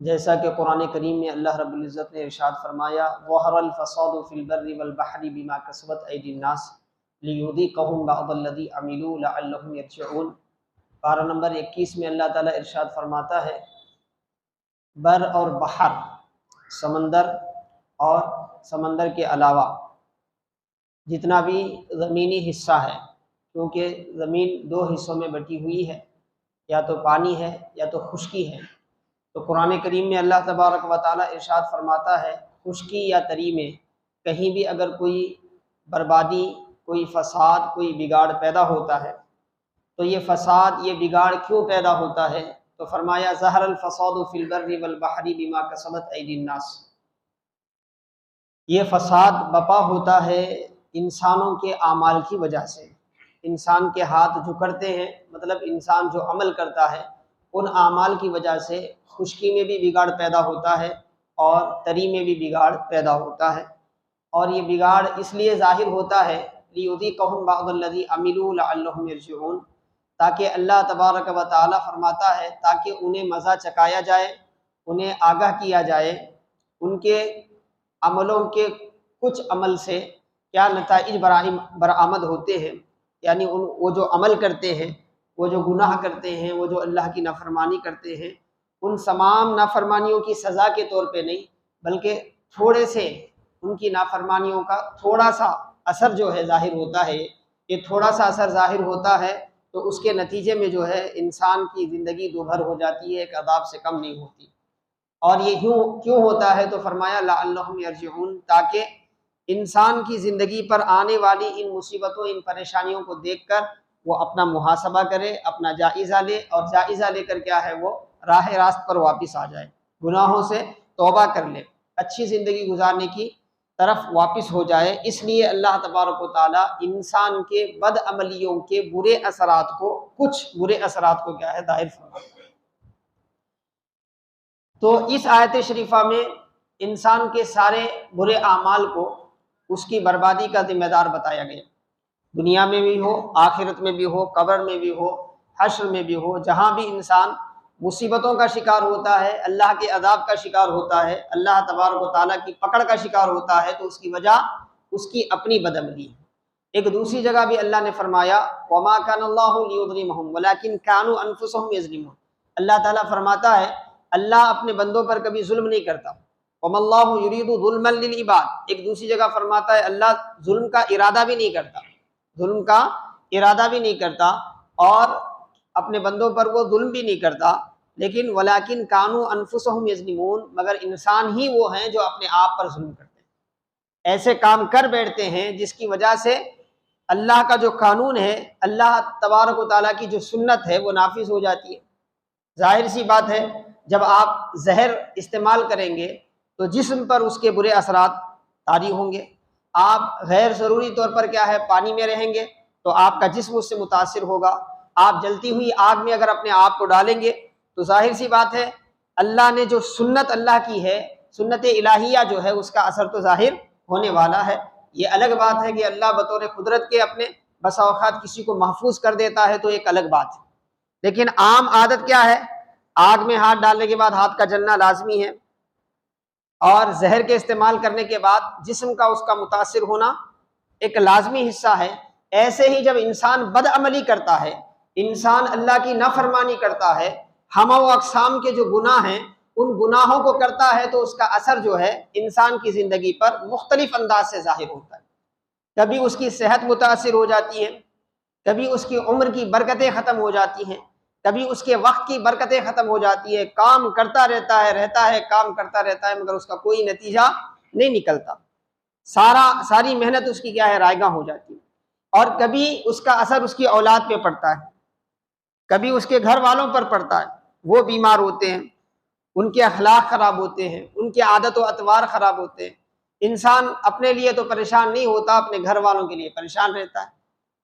جیسا کہ قرآن کریم میں اللہ رب العزت نے ارشاد فرمایا ظہر الفساد فی البر والبحر بما کسبت ایدی الناس لیذیقہم بعض الذی عملوا لعلہم یرجعون۔ پارہ نمبر 21 میں اللہ تعالیٰ ارشاد فرماتا ہے بر اور بحر، سمندر اور سمندر کے علاوہ جتنا بھی زمینی حصہ ہے، کیونکہ زمین دو حصوں میں بٹی ہوئی ہے، یا تو پانی ہے یا تو خشکی ہے، تو قرآن کریم میں اللہ تبارک و تعالیٰ ارشاد فرماتا ہے خشکی یا تری میں کہیں بھی اگر کوئی بربادی، کوئی فساد، کوئی بگاڑ پیدا ہوتا ہے تو یہ فساد، یہ بگاڑ کیوں پیدا ہوتا ہے؟ تو فرمایا ظہر الفساد فی البر والبحر بما کسبت ایدی الناس، یہ فساد بپا ہوتا ہے انسانوں کے اعمال کی وجہ سے۔ انسان کے ہاتھ جو کرتے ہیں، مطلب انسان جو عمل کرتا ہے، ان اعمال کی وجہ سے خشکی میں بھی بگاڑ پیدا ہوتا ہے اور تری میں بھی بگاڑ پیدا ہوتا ہے، اور یہ بگاڑ اس لیے ظاہر ہوتا ہے لیذیقہم بعض الذی عملوا لعلہم یرجعون، تاکہ اللہ تبارک و تعالیٰ فرماتا ہے تاکہ انہیں مزہ چکایا جائے، انہیں آگاہ کیا جائے ان کے عملوں کے کچھ عمل سے کیا نتائج برآمد ہوتے ہیں، یعنی وہ جو عمل کرتے ہیں، وہ جو گناہ کرتے ہیں، وہ جو اللہ کی نافرمانی کرتے ہیں، ان تمام نافرمانیوں کی سزا کے طور پہ نہیں، بلکہ تھوڑے سے ان کی نافرمانیوں کا تھوڑا سا اثر جو ہے ظاہر ہوتا ہے، یہ تھوڑا سا اثر ظاہر ہوتا ہے تو اس کے نتیجے میں جو ہے انسان کی زندگی دوبھر ہو جاتی ہے، ایک عذاب سے کم نہیں ہوتی۔ اور یہ کیوں ہوتا ہے؟ تو فرمایا لعلہم یرجعون، تاکہ انسان کی زندگی پر آنے والی ان مصیبتوں، ان پریشانیوں کو دیکھ کر وہ اپنا محاسبہ کرے، اپنا جائزہ لے، اور جائزہ لے کر کیا ہے وہ راہ راست پر واپس آ جائے، گناہوں سے توبہ کر لے، اچھی زندگی گزارنے کی طرف واپس ہو جائے۔ اس لیے اللہ تبارک و تعالیٰ انسان کے بد عملیوں کے برے اثرات کو، کچھ برے اثرات کو کیا ہے ظاہر فرماتا ہے۔ تو اس آیت شریفہ میں انسان کے سارے برے اعمال کو اس کی بربادی کا ذمہ دار بتایا گیا، دنیا میں بھی ہو، آخرت میں بھی ہو، قبر میں بھی ہو، حشر میں بھی ہو، جہاں بھی انسان مصیبتوں کا شکار ہوتا ہے، اللہ کے عذاب کا شکار ہوتا ہے، اللہ تبارک و تعالیٰ کی پکڑ کا شکار ہوتا ہے، تو اس کی وجہ اس کی اپنی بدعملی ہے۔ ایک دوسری جگہ بھی اللہ نے فرمایا وَمَا كَانَ اللَّهُ لِيُظْلِمَهُمْ وَلَكِنْ كَانُوا أَنفُسَهُمْ يَظْلِمُونَ، اللہ تعالیٰ فرماتا ہے اللہ اپنے بندوں پر کبھی ظلم نہیں کرتا، وَمَا اللَّهُ يُرِيدُ ظُلْمًا لِلْعِبَادِ، ایک دوسری جگہ فرماتا ہے اللہ ظلم کا ارادہ بھی نہیں کرتا، ظلم کا ارادہ بھی نہیں کرتا اور اپنے بندوں پر وہ ظلم بھی نہیں کرتا، لیکن وَلَكِنْ كَانُوا أَنفُسَهُمْ يَظْلِمُونَ، مگر انسان ہی وہ ہیں جو اپنے آپ پر ظلم کرتے ہیں، ایسے کام کر بیٹھتے ہیں جس کی وجہ سے اللہ کا جو قانون ہے، اللہ تبارک و تعالیٰ کی جو سنت ہے وہ نافذ ہو جاتی ہے۔ ظاہر سی بات ہے جب آپ زہر استعمال کریں گے تو جسم پر اس کے برے اثرات طاری ہوں گے، آپ غیر ضروری طور پر کیا ہے پانی میں رہیں گے تو آپ کا جسم اس سے متاثر ہوگا، آپ جلتی ہوئی آگ میں اگر اپنے آپ کو ڈالیں گے تو ظاہر سی بات ہے اللہ نے جو سنت اللہ کی ہے، سنت الہیہ جو ہے، اس کا اثر تو ظاہر ہونے والا ہے۔ یہ الگ بات ہے کہ اللہ بطور قدرت کے اپنے بسا اوقات کسی کو محفوظ کر دیتا ہے تو ایک الگ بات ہے، لیکن عام عادت کیا ہے، آگ میں ہاتھ ڈالنے کے بعد ہاتھ کا جلنا لازمی ہے، اور زہر کے استعمال کرنے کے بعد جسم کا اس کا متاثر ہونا ایک لازمی حصہ ہے۔ ایسے ہی جب انسان بد عملی کرتا ہے، انسان اللہ کی نافرمانی کرتا ہے، ہم و اقسام کے جو گناہ ہیں ان گناہوں کو کرتا ہے تو اس کا اثر جو ہے انسان کی زندگی پر مختلف انداز سے ظاہر ہوتا ہے۔ کبھی اس کی صحت متاثر ہو جاتی ہے، کبھی اس کی عمر کی برکتیں ختم ہو جاتی ہیں، کبھی اس کے وقت کی برکتیں ختم ہو جاتی ہے، کام کرتا رہتا ہے کام کرتا رہتا ہے مگر اس کا کوئی نتیجہ نہیں نکلتا، ساری محنت اس کی کیا ہے رائگاں ہو جاتی ہے۔ اور کبھی اس کا اثر اس کی اولاد پہ پڑتا ہے، کبھی اس کے گھر والوں پر پڑتا ہے، وہ بیمار ہوتے ہیں، ان کے اخلاق خراب ہوتے ہیں، ان کے عادت و اطوار خراب ہوتے ہیں۔ انسان اپنے لیے تو پریشان نہیں ہوتا، اپنے گھر والوں کے لیے پریشان رہتا ہے۔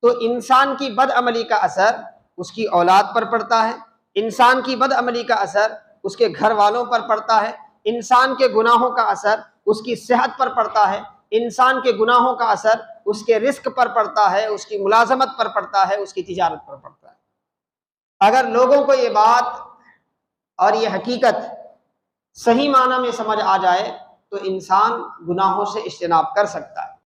تو انسان کی بد عملی کا اثر اس کی اولاد پر پڑتا ہے، انسان کی بد عملی کا اثر اس کے گھر والوں پر پڑتا ہے، انسان کے گناہوں کا اثر اس کی صحت پر پڑتا ہے، انسان کے گناہوں کا اثر اس کے رزق پر پڑتا ہے، اس کی ملازمت پر پڑتا ہے، اس کی تجارت پر پڑتا ہے۔ اگر لوگوں کو یہ بات اور یہ حقیقت صحیح معنی میں سمجھ آ جائے تو انسان گناہوں سے اجتناب کر سکتا ہے۔